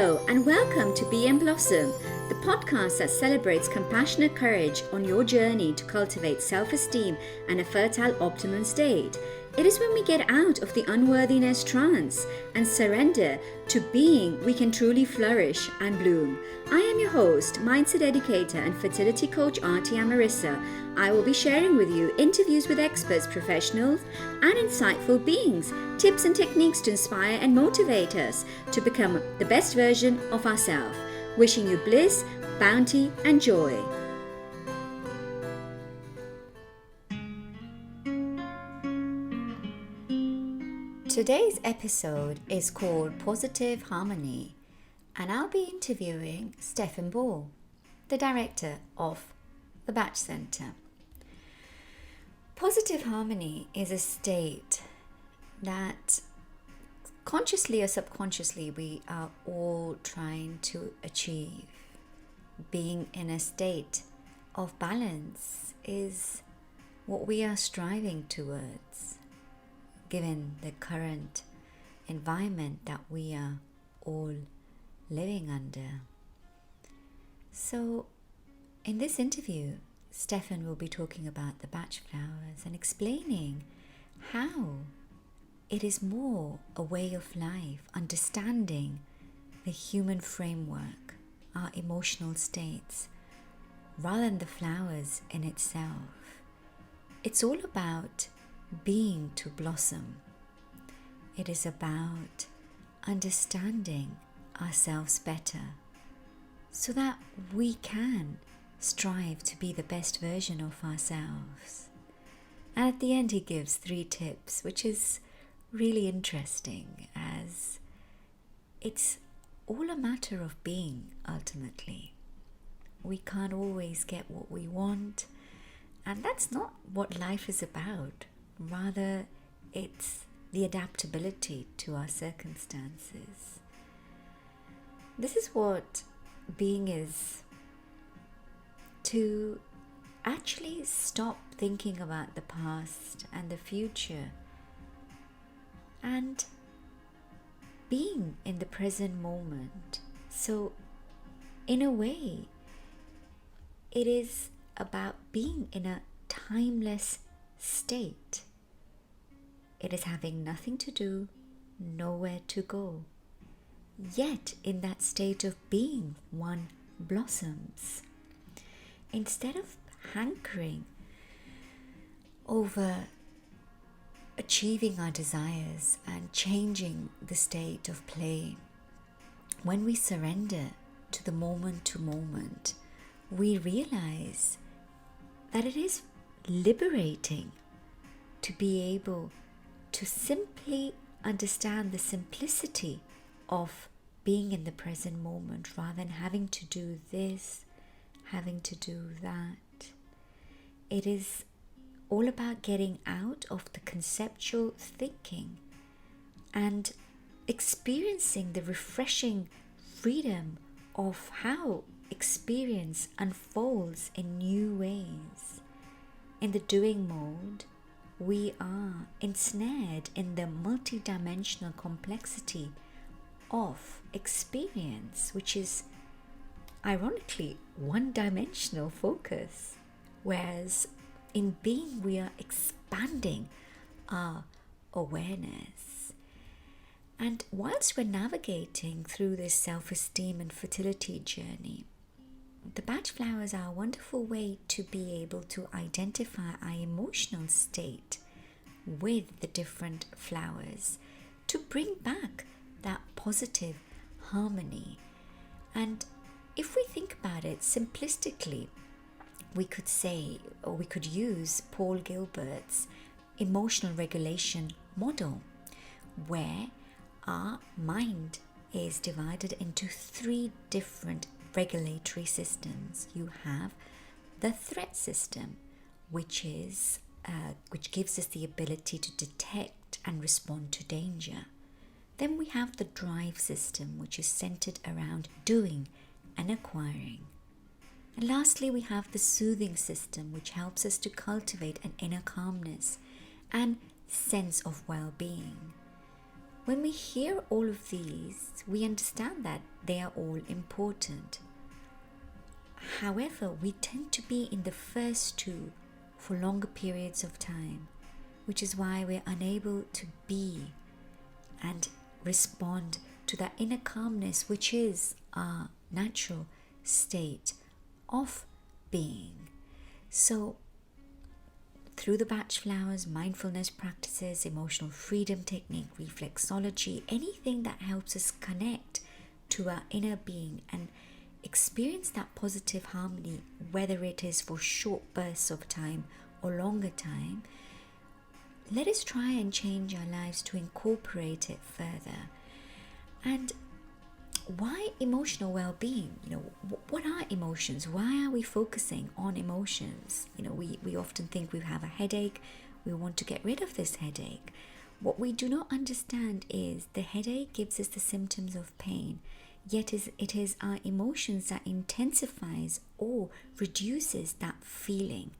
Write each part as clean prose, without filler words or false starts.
Hello and welcome to Be and Blossom, the podcast that celebrates compassionate courage on your journey to cultivate self-esteem and a fertile optimum state. It is when we get out of the unworthiness trance and surrender to being we can truly flourish and bloom. I am your host, mindset educator and fertility coach Auntie Amarissa. I will be sharing with you interviews with experts, professionals and insightful beings, tips and techniques to inspire and motivate us to become the best version of ourselves. Wishing you bliss, bounty and joy. Today's episode is called Positive Harmony, and I'll be interviewing Stefan Ball, the director of the Bach Centre. Positive harmony is a state that consciously or subconsciously we are all trying to achieve. Being in a state of balance is what we are striving towards, given the current environment that we are all living under. So in this interview, Stefan will be talking about the Bach flowers and explaining how it is more a way of life, understanding the human framework, our emotional states, rather than the flowers in itself. It's all about being to blossom. It is about understanding ourselves better so that we can strive to be the best version of ourselves. And at the end he gives 3 tips, which is really interesting, as it's all a matter of being ultimately. We can't always get what we want, and that's not what life is about. Rather, it's the adaptability to our circumstances. This is what being is, to actually stop thinking about the past and the future and being in the present moment. So in a way, it is about being in a timeless state. It is having nothing to do, nowhere to go. Yet in that state of being, one blossoms. Instead of hankering over achieving our desires and changing the state of play, when we surrender to the moment to moment, we realize that it is liberating to be able to simply understand the simplicity of being in the present moment, rather than having to do this, having to do that. It is all about getting out of the conceptual thinking and experiencing the refreshing freedom of how experience unfolds in new ways. In the doing mode, we are ensnared in the multidimensional complexity of experience, which is ironically one-dimensional focus, whereas in being we are expanding our awareness. And whilst we're navigating through this self-esteem and fertility journey, the Bach flowers are a wonderful way to be able to identify our emotional state with the different flowers, to bring back that positive harmony. And if we think about it simplistically, we could say, or we could use Paul Gilbert's emotional regulation model, where our mind is divided into 3 different regulatory systems. You have the threat system, which gives us the ability to detect and respond to danger. Then we have the drive system, which is centered around doing and acquiring. And lastly, we have the soothing system, which helps us to cultivate an inner calmness and sense of well-being. when we hear all of these, we understand that they are all important. However, we tend to be in the first two for longer periods of time, which is why we're unable to be and respond to that inner calmness, which is our natural state of being. So, through the Bach Flowers, mindfulness practices, emotional freedom technique, reflexology, anything that helps us connect to our inner being and experience that positive harmony, whether it is for short bursts of time or longer time, let us try and change our lives to incorporate it further. And why emotional well-being? What are emotions? Why are we focusing on emotions? We often think we have a headache, we want to get rid of this headache. What we do not understand is the headache gives us the symptoms of pain, yet it is our emotions that intensifies or reduces that feeling.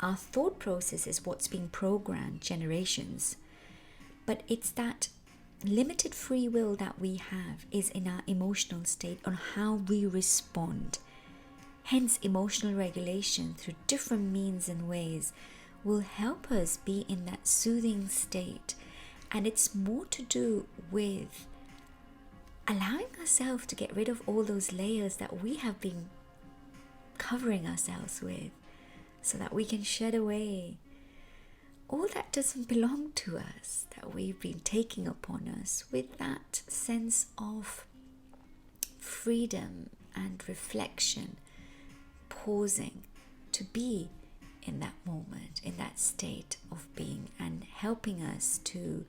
Our thought process is what's being programmed generations, but it's that limited free will that we have is in our emotional state on how we respond. Hence, emotional regulation through different means and ways will help us be in that soothing state. And it's more to do with allowing ourselves to get rid of all those layers that we have been covering ourselves with, so that we can shed away all that doesn't belong to us, that we've been taking upon us, with that sense of freedom and reflection, pausing to be in that moment, in that state of being, and helping us to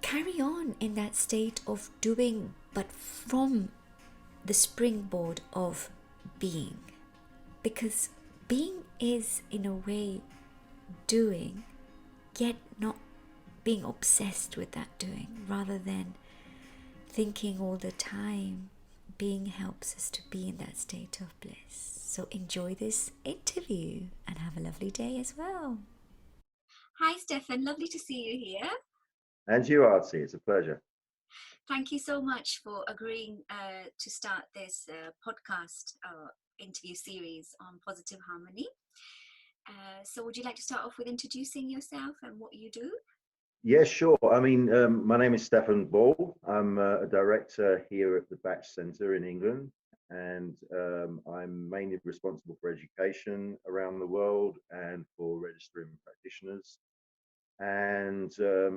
carry on in that state of doing, but from the springboard of being. Because being is, in a way, doing, yet not being obsessed with that doing, rather than thinking all the time. Being helps us to be in that state of bliss. So enjoy this interview and have a lovely day as well. Hi, Stefan. Lovely to see you here. And you, Artie. It's a pleasure. Thank you so much for agreeing to start this podcast interview series on positive harmony. So would you like to start off with introducing yourself and what you do? Yeah, sure. I mean, my name is Stefan Ball. I'm a director here at the Bach Centre in England, and I'm mainly responsible for education around the world and for registering practitioners. And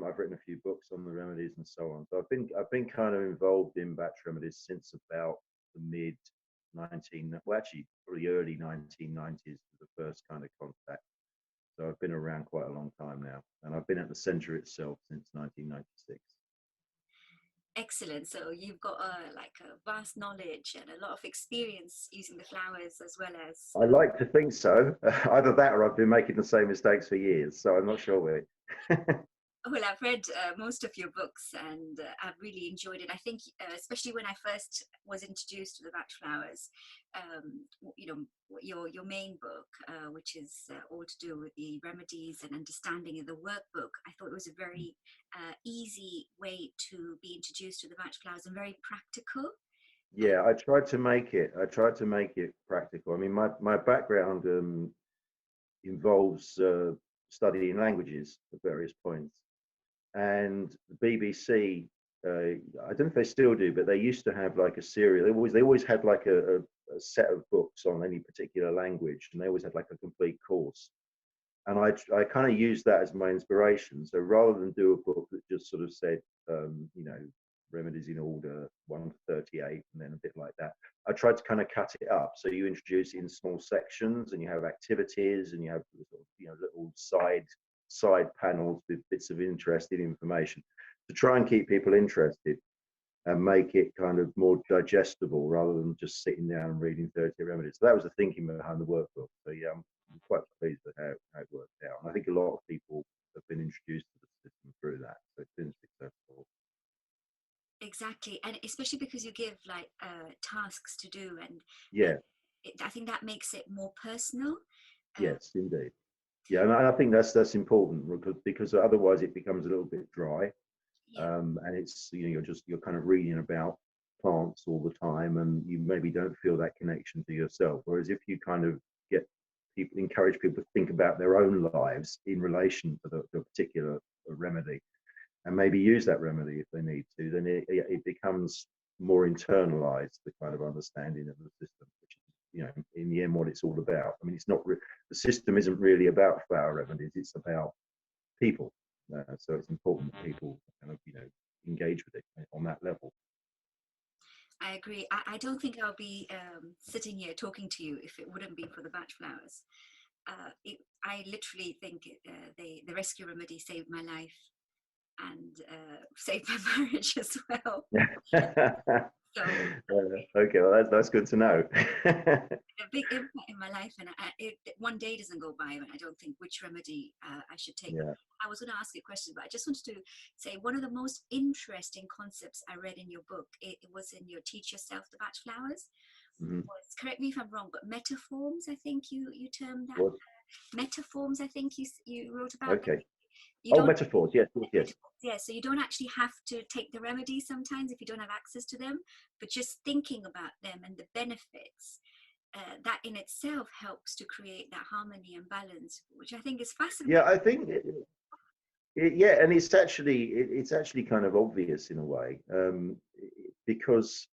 I've written a few books on the remedies and so on. So I've been kind of involved in Bach remedies since about the mid 19, well, actually probably early 1990s was the first kind of contact. So I've been around quite a long time now, and I've been at the centre itself since 1996. Excellent. So you've got a vast knowledge and a lot of experience using the flowers as well as. I like to think so. Either that, or I've been making the same mistakes for years. So I'm not sure which. Well, I've read most of your books and I've really enjoyed it. I think, especially when I first was introduced to the Bach Flowers, your main book, which is all to do with the remedies and understanding of the workbook, I thought it was a very easy way to be introduced to the Bach Flowers and very practical. Yeah, I tried to make it. I tried to make it practical. I mean, my background involves studying languages at various points. And the BBC, I don't know if they still do, but they used to have like a serial. They always had like a set of books on any particular language, and they always had like a complete course. And I kind of used that as my inspiration. So rather than do a book that just sort of said, remedies in order 1 to 38, and then a bit like that, I tried to kind of cut it up. So you introduce it in small sections, and you have activities, and you have little side panels with bits of interesting information to try and keep people interested and make it kind of more digestible rather than just sitting down and reading 30 remedies. So that was the thinking behind the workbook. So yeah, I'm quite pleased with how it worked out. And I think a lot of people have been introduced to the system through that. So it's been successful. Exactly, and especially because you give tasks to do, and yeah, I think that makes it more personal. yes, indeed. Yeah, and I think that's important because otherwise it becomes a little bit dry, Yeah. and it's you're kind of reading about plants all the time, and you maybe don't feel that connection to yourself. Whereas if you kind of get people encourage people to think about their own lives in relation to the particular remedy, and maybe use that remedy if they need to, then it becomes more internalized, the kind of understanding of the system, which is, in the end, what it's all about. I mean, it's not the system isn't really about flower remedies; it's about people. So it's important that people kind of engage with it on that level. I agree. I don't think I'll be sitting here talking to you if it wouldn't be for the Bach flowers. I literally think the rescue remedy saved my life and saved my marriage as well. So Okay, well, that's good to know. a big impact in my life, and one day doesn't go by when I don't think which remedy I should take. Yeah. I was going to ask you a question, but I just wanted to say one of the most interesting concepts I read in your book, it was in your Teach Yourself the Bach Flowers, Mhm. was, correct me if I'm wrong, but metaforms, I think you termed that. What? Metaforms, I think you wrote about that. Okay. You Oh, don't, metaphors. Yes, yes. yeah, so you don't actually have to take the remedies sometimes if you don't have access to them, but just thinking about them and the benefits, that in itself helps to create that harmony and balance, which I think is Yeah, fascinating. I think. Yeah, and it's actually kind of obvious in a way, because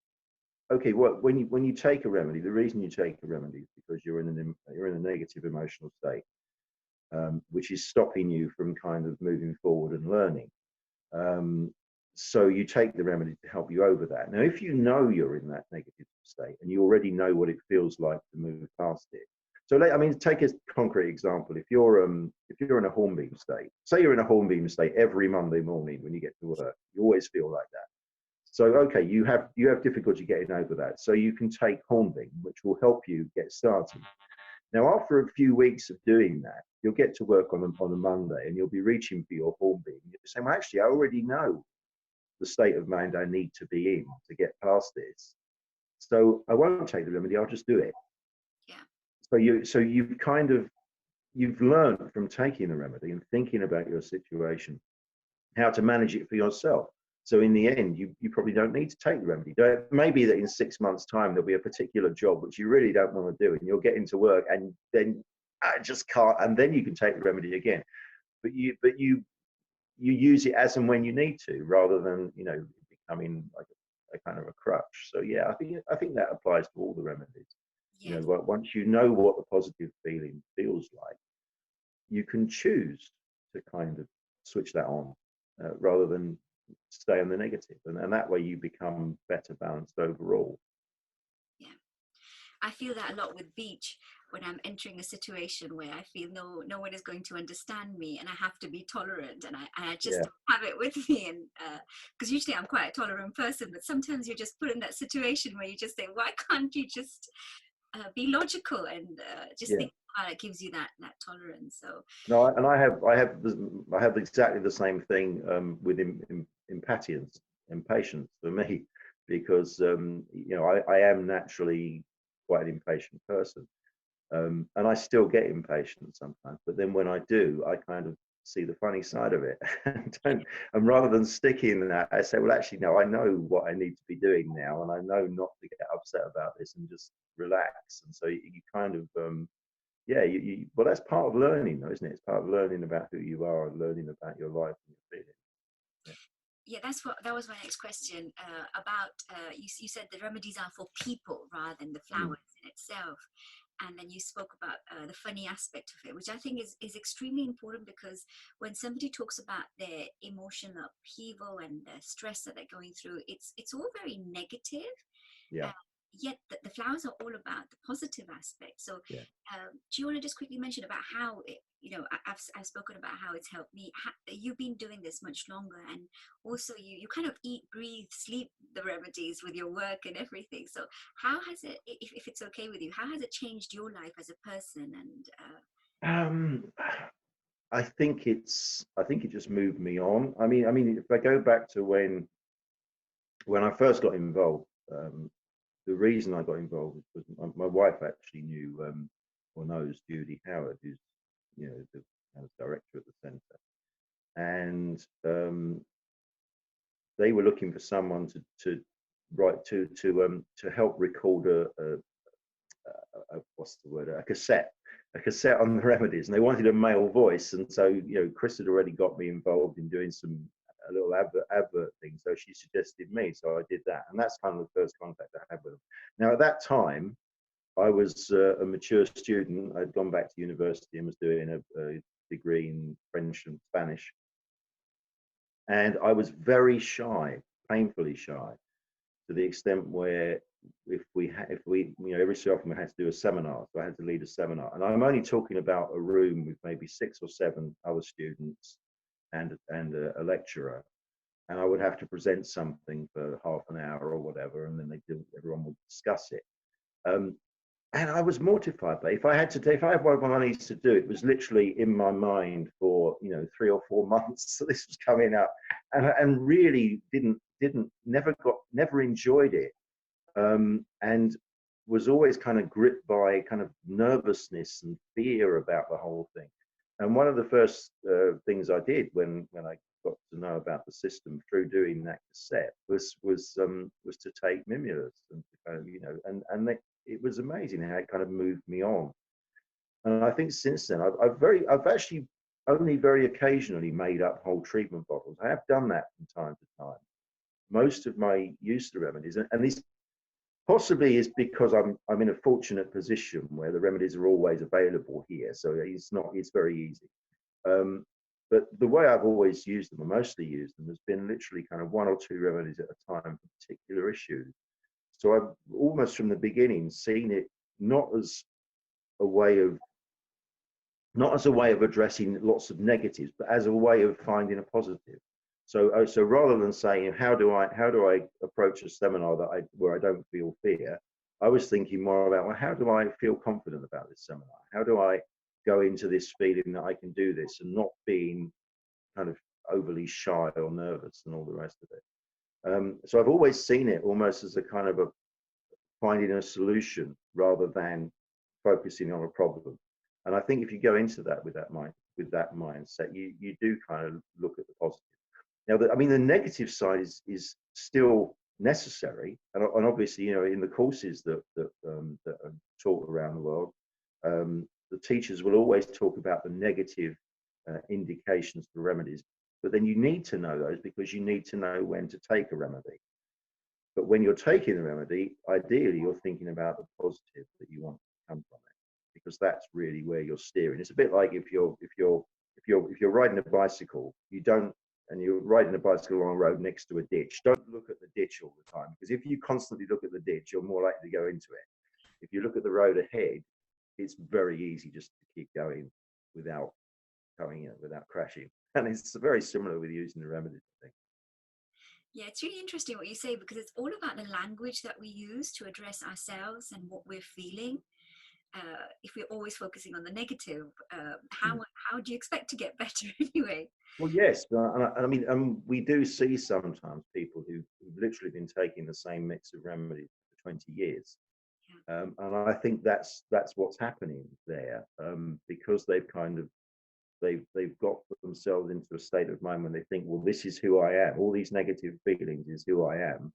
okay, when you take a remedy, the reason you take a remedy is because you're in a negative emotional state, which is stopping you from kind of moving forward and learning. Um, so you take the remedy to help you over that. Now, if you know you're in that negative state and you already know what it feels like to move past it. So, I mean, take a concrete example. If you're in a hornbeam state, say you're in a hornbeam state every Monday morning when you get to work, you always feel like that. So, okay, you have difficulty getting over that. So you can take hornbeam, which will help you get started. Now, after a few weeks of doing that, you'll get to work on a Monday and you'll be reaching for your hornbeam. You'll say, well, actually, I already know the state of mind I need to be in to get past this. So I won't take the remedy, I'll just do it. Yeah. You've learned from taking the remedy and thinking about your situation, how to manage it for yourself. So in the end, you probably don't need to take the remedy. Maybe that in 6 months' time there'll be a particular job which you really don't want to do, and you'll get into work, and then I just can't, and then you can take the remedy again. But you use it as and when you need to, rather than becoming like a kind of a crutch. So yeah, I think that applies to all the remedies. Yes. Once you know what the positive feeling feels like, you can choose to kind of switch that on, rather than stay on the negative, and that way you become better balanced overall. Yeah. I feel that a lot with beach when I'm entering a situation where I feel no one is going to understand me and I have to be tolerant, and I just Yeah, have it with me, and because usually I'm quite a tolerant person, but sometimes you're just put in that situation where you just say, why can't you just be logical and just yeah. think how it gives you that tolerance. So No, and I have exactly the same thing, with impatience for me, because I am naturally quite an impatient person. And I still get impatient sometimes, but then when I do, I kind of see the funny side of it. And rather than sticking in that, I say, well, actually, no, I know what I need to be doing now, and I know not to get upset about this and just relax. And so you kind of, yeah, well, that's part of learning, though, isn't it? It's part of learning about who you are and learning about your life and your feelings. Yeah. yeah, that was my next question about you said the remedies are for people rather than the Mm. flowers in itself, and then you spoke about the funny aspect of it, which I think is extremely important, because when somebody talks about their emotional upheaval and the stress that they're going through, it's all very negative. Yeah. uh, Yet the flowers are all about the positive aspect. So Yeah. do you want to just quickly mention about how it, I've spoken about how it's helped me. You've been doing this much longer, and also you kind of eat, breathe, sleep the remedies with your work and everything. So how has it, if it's okay with you, how has it changed your life as a person? And Um, I think it just moved me on. I mean, if I go back to when I first got involved, the reason I got involved was my wife actually knew, or knows Judy Howard, who's the director of the centre, and they were looking for someone to write to help record what's the word, a cassette on the remedies, and they wanted a male voice. And so Chris had already got me involved in doing a little advert thing, so she suggested me, so I did that, and that's kind of the first contact I had with them. Now at that time I was a mature student. I'd gone back to university and was doing a degree in French and Spanish, and I was very shy, painfully shy, to the extent where if we every so often we had to do a seminar, so I had to lead a seminar, and I'm only talking about a room with maybe 6 or 7 other students and a lecturer, and I would have to present something for half an hour or whatever, and then everyone would discuss it. And I was mortified. But if I had one of my needs to do, it was literally in my mind for 3 or 4 months. So this was coming up, and really never enjoyed it, and was always kind of gripped by kind of nervousness and fear about the whole thing. And one of the first things I did when I got to know about the system through doing that cassette was to take Mimulus, and it was amazing how it kind of moved me on. And I think since then I've actually only very occasionally made up whole treatment bottles. I have done that from time to time. Most of my use of the remedies, and this possibly is because I'm in a fortunate position where the remedies are always available here, so it's very easy. But the way I've always used them, or mostly used them, has been literally kind of 1 or 2 remedies at a time for particular issues. So I've almost from the beginning seen it not as a way of addressing lots of negatives, but as a way of finding a positive. So rather than saying how do I approach a seminar where I don't feel fear, I was thinking more about, well, how do I feel confident about this seminar? How do I go into this feeling that I can do this and not being kind of overly shy or nervous and all the rest of it. So I've always seen it almost as a kind of finding a solution rather than focusing on a problem. And I think if you go into that with that mindset, you do kind of look at the positive. Now, the negative side is still necessary, and obviously, in the courses that are taught around the world, the teachers will always talk about the negative indications for remedies, but then you need to know those because you need to know when to take a remedy. But when you're taking the remedy, ideally you're thinking about the positive that you want to come from it, because that's really where you're steering. It's a bit like if you're riding a bicycle, and you're riding a bicycle along a road next to a ditch, don't look at the ditch all the time, because if you constantly look at the ditch, you're more likely to go into it. If you look at the road ahead, it's very easy just to keep going without crashing. And it's very similar with using the remedies, I think. Yeah, it's really interesting what you say, because it's all about the language that we use to address ourselves and what we're feeling. If we're always focusing on the negative, how do you expect to get better anyway? Well, yes, and we do see sometimes people who've literally been taking the same mix of remedies for 20 years. Yeah. And I think that's what's happening there, because they've got themselves into a state of mind when they think, well, this is who I am. All these negative feelings is who I am.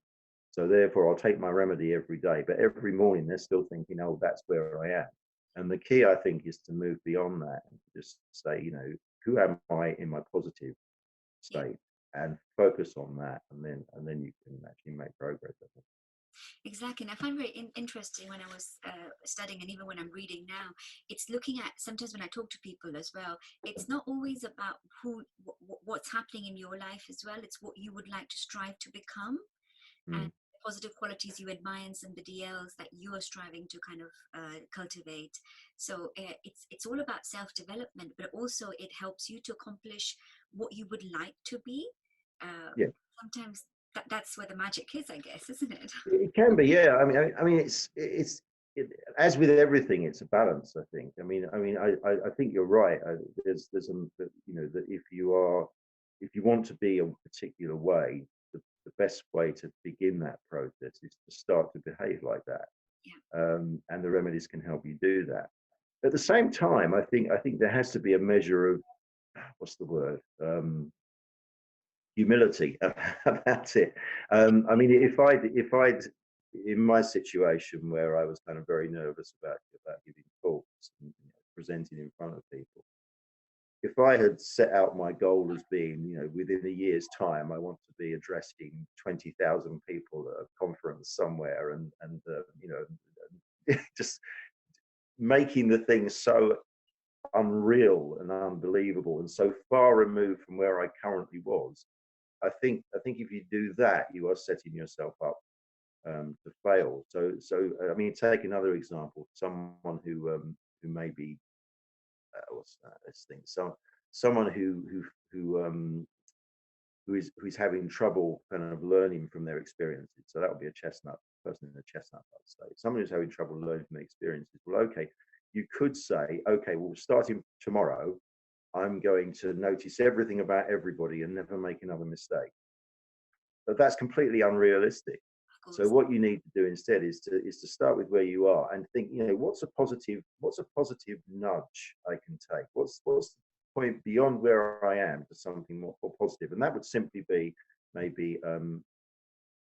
So therefore, I'll take my remedy every day. But every morning, they're still thinking, oh, that's where I am. And the key, I think, is to move beyond that and just say, who am I in my positive state, and focus on that, and then you can actually make progress, I think. Exactly. And I find very interesting when I was studying, and even when I'm reading now, it's looking at, sometimes when I talk to people as well, it's not always about what's happening in your life as well. It's what you would like to strive to become, and positive qualities you admire in somebody else that you are striving to kind of cultivate. So it's all about self-development, but also it helps you to accomplish what you would like to be. Sometimes that's where the magic is, I guess, isn't it? It can be, yeah. I mean, it's as with everything, it's a balance, I think. I think you're right. There's that if you want to be a particular way, the best way to begin that process is to start to behave like that. Yeah. And the remedies can help you do that. At the same time, I think there has to be a measure of, what's the word, humility about it. I mean, if I'd in my situation where I was kind of very nervous about giving talks and presenting in front of people, if I had set out my goal as being, within a year's time, I want to be addressing 20,000 people at a conference somewhere, and just making the thing so unreal and unbelievable and so far removed from where I currently was, I think if you do that, you are setting yourself up to fail. So I mean, take another example. Someone who maybe what's that? Let's think. So someone who's having trouble kind of learning from their experiences. So that would be a chestnut person in a chestnut state. Someone who's having trouble learning from their experiences. Well, okay, you could say, okay, well, starting tomorrow, I'm going to notice everything about everybody and never make another mistake. But that's completely unrealistic. So what you need to do instead is to start with where you are and think, what's a positive nudge I can take? What's the point beyond where I am to something more positive? And that would simply be maybe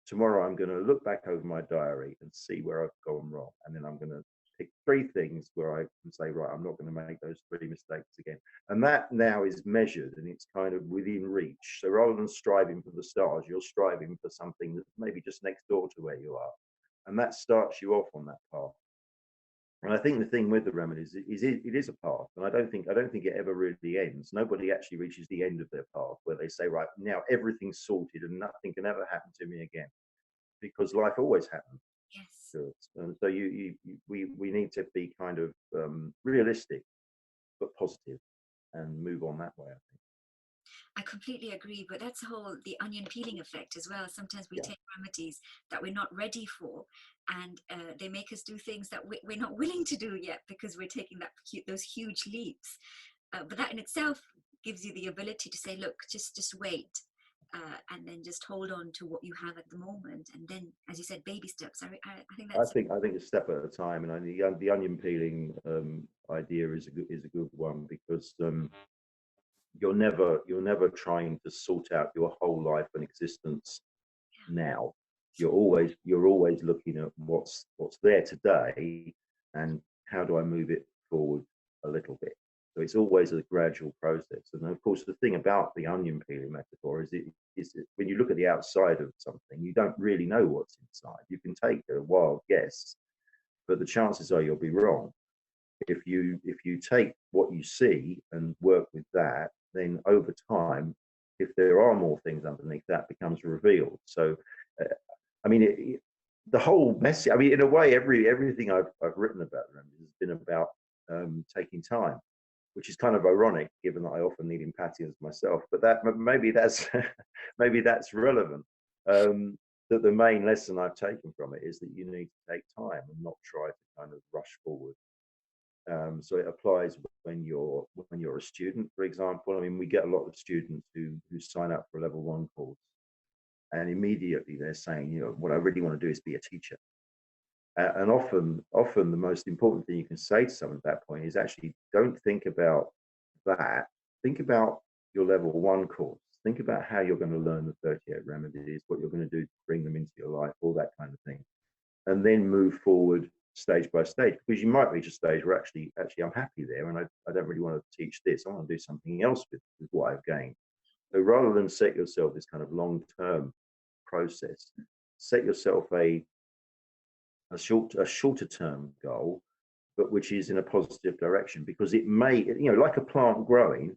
tomorrow I'm going to look back over my diary and see where I've gone wrong, and then I'm going to pick 3 things where I can say, right, I'm not going to make those 3 mistakes again. And that now is measured and it's kind of within reach. So rather than striving for the stars, you're striving for something that's maybe just next door to where you are. And that starts you off on that path. And I think the thing with the remedies is it is a path, and I don't think it ever really ends. Nobody actually reaches the end of their path where they say, right, now everything's sorted and nothing can ever happen to me again, because life always happens. Yes. To us. And so we need to be kind of realistic but positive and move on that way, I think. I completely agree, but that's the onion peeling effect as well. Sometimes we take remedies that we're not ready for, and they make us do things that we're not willing to do yet because we're taking those huge leaps. But that in itself gives you the ability to say, look, just wait, and then just hold on to what you have at the moment, and then, as you said, baby steps. I think that's. I think a step at a time, and the onion peeling idea is a good one, because you're never trying to sort out your whole life and existence now. You're always looking at what's there today and how do I move it forward a little bit. So it's always a gradual process. And of course, the thing about the onion peeling metaphor is when you look at the outside of something, you don't really know what's inside. You can take a wild guess, but the chances are you'll be wrong. If you take what you see and work with that, then over time, if there are more things underneath, that becomes revealed. So I mean, the whole message, I mean, in a way, everything I've written about them has been about taking time, which is kind of ironic given that I often need impatience myself, but maybe that's maybe that's relevant. That the main lesson I've taken from it is that you need to take time and not try to kind of rush forward. So it applies when you're a student, for example. I mean, we get a lot of students who sign up for a level 1 course, and immediately they're saying, what I really want to do is be a teacher. And often the most important thing you can say to someone at that point is actually, don't think about that. Think about your level 1 course. Think about how you're going to learn the 38 remedies, what you're going to do to bring them into your life, all that kind of thing, and then move forward stage by stage, because you might reach a stage where actually I'm happy there, and I don't really want to teach this. I want to do something else with what I've gained. So rather than set yourself this kind of long-term process, set yourself a shorter term goal, but which is in a positive direction, because it may, like a plant growing,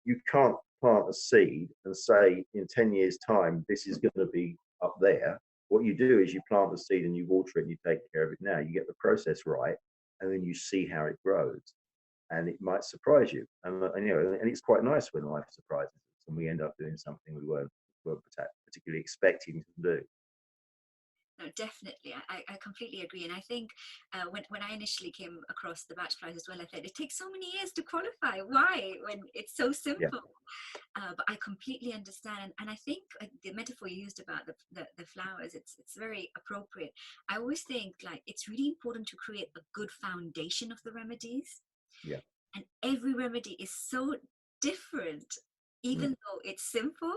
you can't plant a seed and say in 10 years time this is going to be up there. What you do is you plant the seed and you water it and you take care of it now. You get the process right, and then you see how it grows, and it might surprise you. And it's quite nice when life surprises us and we end up doing something we weren't particularly expecting to do. No, definitely. I completely agree. And I think when I initially came across the batch prize as well, I thought it takes so many years to qualify. Why? When it's so Yeah, simple. But I completely understand. And I think the metaphor you used about the flowers, it's very appropriate. I always think like it's really important to create a good foundation of the remedies. yeah, And every remedy is so different, mm, even though it's simple.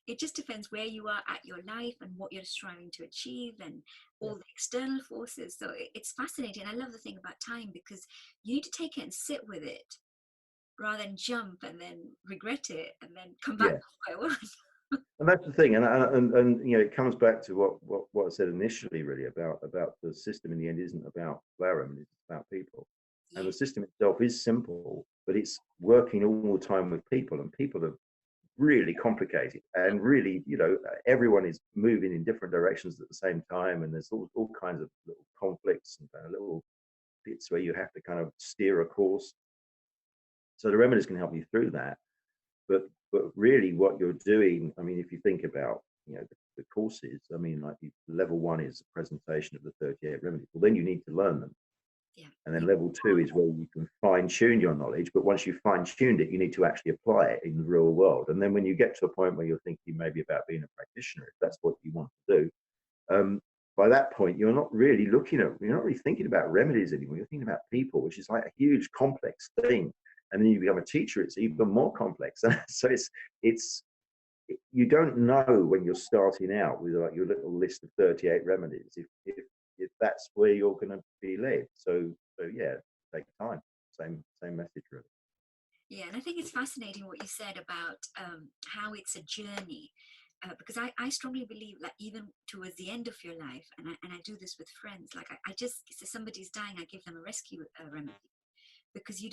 It just depends where you are at your life and what you're striving to achieve and yeah, all the external forces. So it's fascinating. I love the thing about time because you need to take it and sit with it rather than jump and then regret it and then come back yeah. to where I was. And that's the thing, and you know, it comes back to what I said initially, really about the system. In the end, isn't about flower remedies; it's about people. And the Yes. system itself is simple, but it's working all the time with people, and people are really complicated, and really, you know, everyone is moving in different directions at the same time, and there's all kinds of little conflicts and kind of little bits where you have to kind of steer a course. So the remedies can help you through that. But really what you're doing, I mean, if you think about, you know, the courses, I mean, like level one is a presentation of the 38 remedies. Well, then you need to learn them. Yeah. And then level two is where you can fine tune your knowledge. But once you've fine tuned it, you need to actually apply it in the real world. And then when you get to a point where you're thinking maybe about being a practitioner, if that's what you want to do, um, by that point, you're not really thinking about remedies anymore. You're thinking about people, which is like a huge complex thing. And then you become a teacher, it's even more complex. So it's you don't know when you're starting out with like your little list of 38 remedies if that's where you're going to be led. So yeah, take time. Same message really. Yeah, and I think it's fascinating what you said about how it's a journey. Because I strongly believe that even towards the end of your life, and I do this with friends, like I just, if somebody's dying, I give them a rescue remedy. Because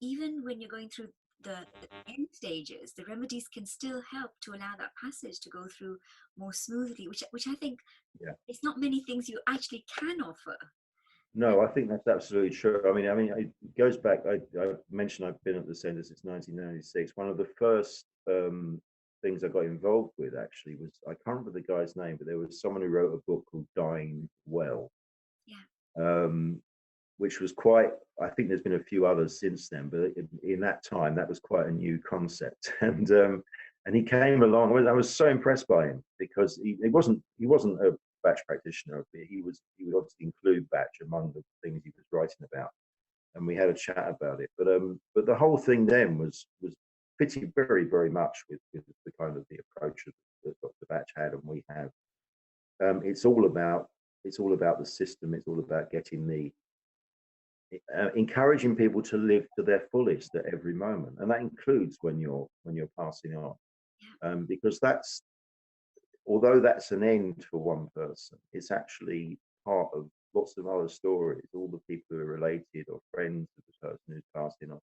even when you're going through the end stages, the remedies can still help to allow that passage to go through more smoothly, which I think Yeah. it's not many things you actually can offer. No, I think that's absolutely true. I mean, it goes back. I mentioned I've been at the centre since 1996. One of the first things I got involved with actually was, I can't remember the guy's name, but there was someone who wrote a book called Dying Well, Yeah. um, which was quite. I think there's been a few others since then, but in that time, that was quite a new concept. And he came along. I was so impressed by him because he wasn't a batch practitioner, but he would obviously include batch among the things he was writing about, and we had a chat about it. But the whole thing then was fitting very very much with the kind of the approach that Dr. Batch had and we have. It's all about the system. It's all about getting the encouraging people to live to their fullest at every moment, and that includes when you're passing on, because that's although that's an end for one person, it's actually part of lots of other stories. All the people who are related or friends of the person who's passing on,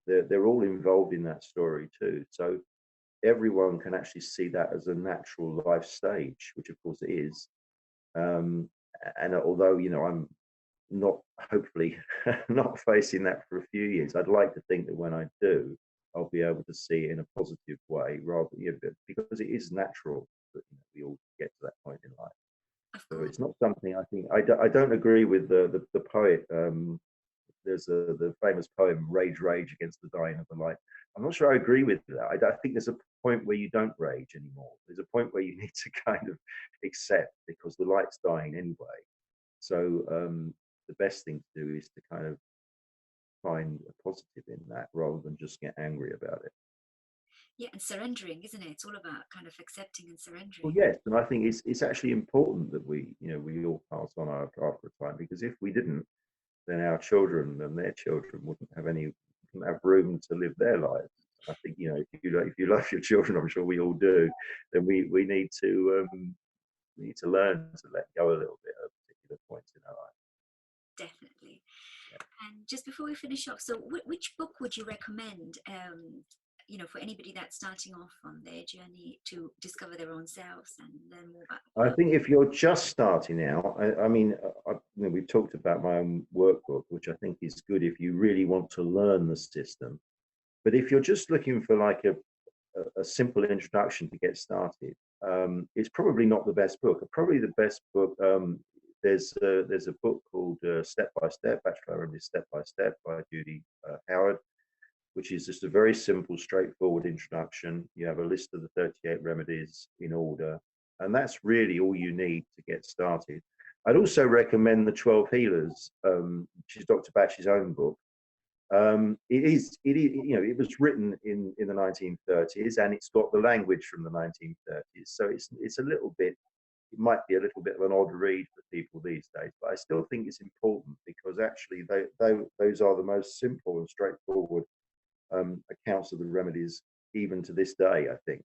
they're all involved in that story too. So everyone can actually see that as a natural life stage, which of course it is. And although, you know, I'm not, hopefully not facing that for a few years, I'd like to think that when I do, I'll be able to see it in a positive way, rather, you know, because it is natural that, you know, we all get to that point in life. Of So course. it's not something, I think, I don't agree with the poet. There's the famous poem "Rage, Rage Against the Dying of the Light." I'm not sure I agree with that. I think there's a point where you don't rage anymore. There's a point where you need to kind of accept, because the light's dying anyway. So the best thing to do is to kind of find a positive in that rather than just get angry about it. Yeah, and surrendering, isn't it? It's all about kind of accepting and Well, surrendering. yes, and I think it's actually important that we all pass on after a time, because if we didn't, then our children and their children wouldn't have room to live their lives. I think, you know, if you love your children, I'm sure we all do, then we need to learn to let go a little bit at particular points in our life. Definitely. Yeah. And just before we finish off, so which book would you recommend, for anybody that's starting off on their journey to discover their own selves and learn more about the I world? think if you're just starting out, I mean, we've talked about my own workbook, which I think is good if you really want to learn the system. But if you're just looking for like a simple introduction to get started, It's probably not the best book. Probably the best book. There's a book called Step by Step, Bach Flower Remedies Step by Step by Judy Howard, which is just a very simple, straightforward introduction. You have a list of the 38 remedies in order, and that's really all you need to get started. I'd also recommend the 12 Healers, which is Dr. Bach's own book. It was written in the 1930s, and it's got the language from the 1930s. So it's a little bit, it might be a little bit of an odd read for people these days, but I still think it's important because actually those are the most simple and straightforward accounts of the remedies, even to this day, I think.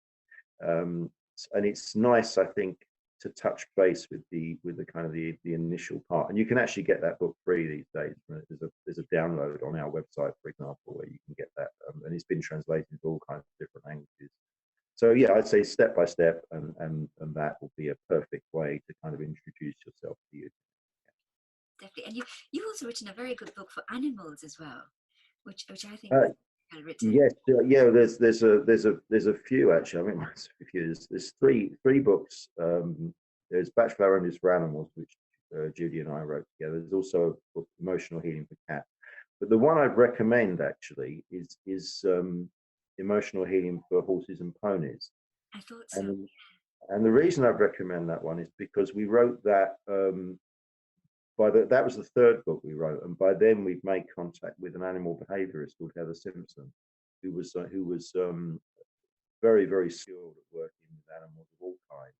And it's nice, I think, to touch base with the kind of the initial part. And you can actually get that book free these days. There's a download on our website, for example, where you can get that, and it's been translated into all kinds of different languages. So yeah, I'd say Step by Step, and that will be a perfect way to kind of introduce yourself to you. Definitely. And you've also written a very good book for animals as well, which I think is written. Yes, yeah. There's a few actually. I mean, there's a few. There's three books. There's Bach Flower Remedies for Animals, which Judy and I wrote together. There's also a book, Emotional Healing for Cats. But the one I'd recommend actually is Emotional Healing for Horses and Ponies. I thought so. And the reason I'd recommend that one is because we wrote that. That was the third book we wrote, and by then we'd made contact with an animal behaviourist called Heather Simpson, who was very, very skilled at working with animals of all kinds,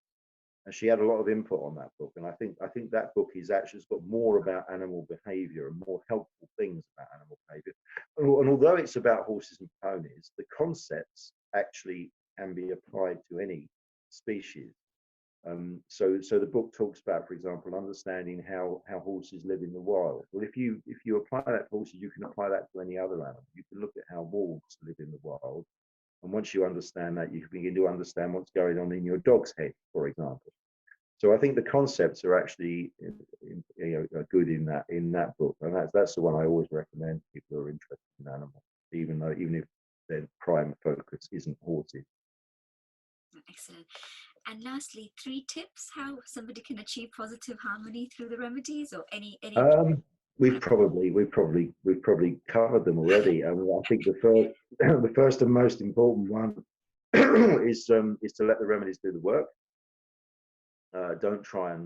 and she had a lot of input on that book. And I think that book is actually has got more about animal behaviour and more helpful things about animal behaviour. And although it's about horses and ponies, the concepts actually can be applied to any species. So the book talks about, for example, understanding how horses live in the wild. Well, if you apply that to horses, you can apply that to any other animal. You can look at how wolves live in the wild, and once you understand that, you can begin to understand what's going on in your dog's head, for example. So I think the concepts are actually good in that book, and that's the one I always recommend to people who are interested in animals, even if their prime focus isn't horses. Excellent. And lastly, 3 tips how somebody can achieve positive harmony through the remedies, or any. We've probably covered them already. I think the first and most important one is to let the remedies do the work. Don't try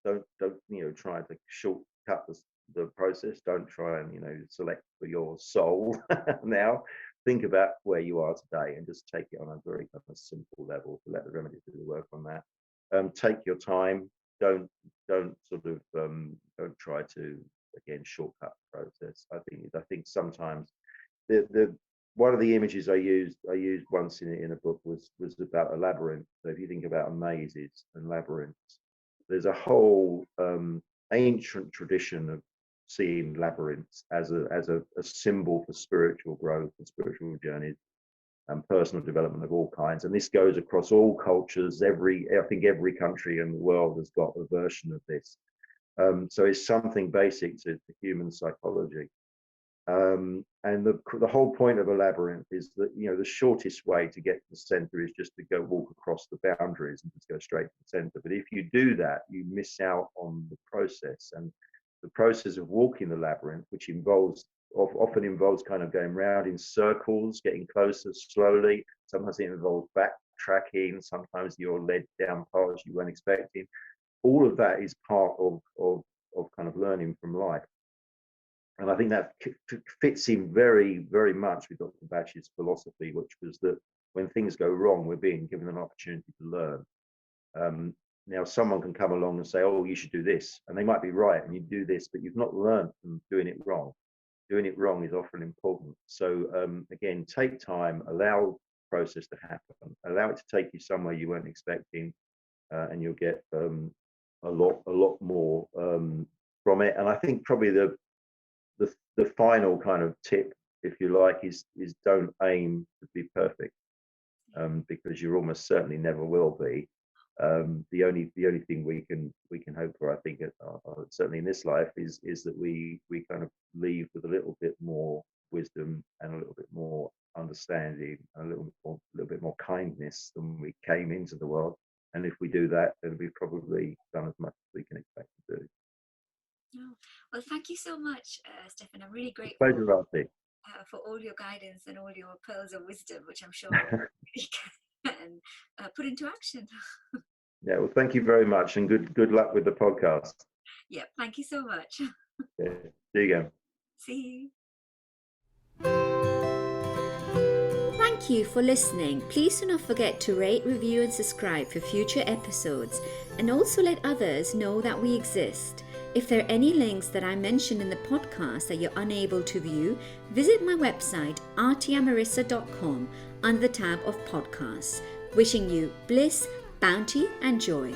to shortcut the process. Don't try and select for your soul now. Think about where you are today and just take it on a very kind of simple level to let the remedies do the work on that. Take your time. Don't try to again shortcut the process. I think sometimes the one of the images I used once in a book was about a labyrinth. So if you think about mazes and labyrinths, there's a whole ancient tradition of seeing labyrinths as a symbol for spiritual growth and spiritual journeys and personal development of all kinds. And this goes across all cultures. I think every country in the world has got a version of this. So it's something basic to human psychology. And the whole point of a labyrinth is that the shortest way to get to the center is just to go walk across the boundaries and just go straight to the center. But if you do that, you miss out on the process. And the process of walking the labyrinth, which often involves kind of going round in circles, getting closer slowly. Sometimes it involves backtracking. Sometimes you're led down paths you weren't expecting. All of that is part of kind of learning from life. And I think that fits in very, very much with Dr. Bach's philosophy, which was that when things go wrong, we're being given an opportunity to learn. Now, someone can come along and say, oh, you should do this. And they might be right, and you do this, but you've not learned from doing it wrong. Doing it wrong is often important. So again, take time, allow the process to happen, allow it to take you somewhere you weren't expecting, and you'll get a lot more from it. And I think probably the final kind of tip, if you like, is don't aim to be perfect, because you almost certainly never will be. The only thing we can hope for, I think, certainly in this life, is that we kind of leave with a little bit more wisdom and a little bit more understanding and a little bit more kindness than we came into the world. And if we do that, then we've probably done as much as we can expect to do. Oh, well, thank you so much, Stefan. I'm really grateful Pleasure, Artie. for all your guidance and all your pearls of wisdom, which I'm sure you can put into action. Yeah, well, thank you very much, and good luck with the podcast. Yeah, thank you so much. Yeah, see you again. See you. Thank you for listening. Please do not forget to rate, review, and subscribe for future episodes, and also let others know that we exist. If there are any links that I mentioned in the podcast that you're unable to view, visit my website artiamarissa.com under the tab of podcasts. Wishing you bliss, bounty, and joy.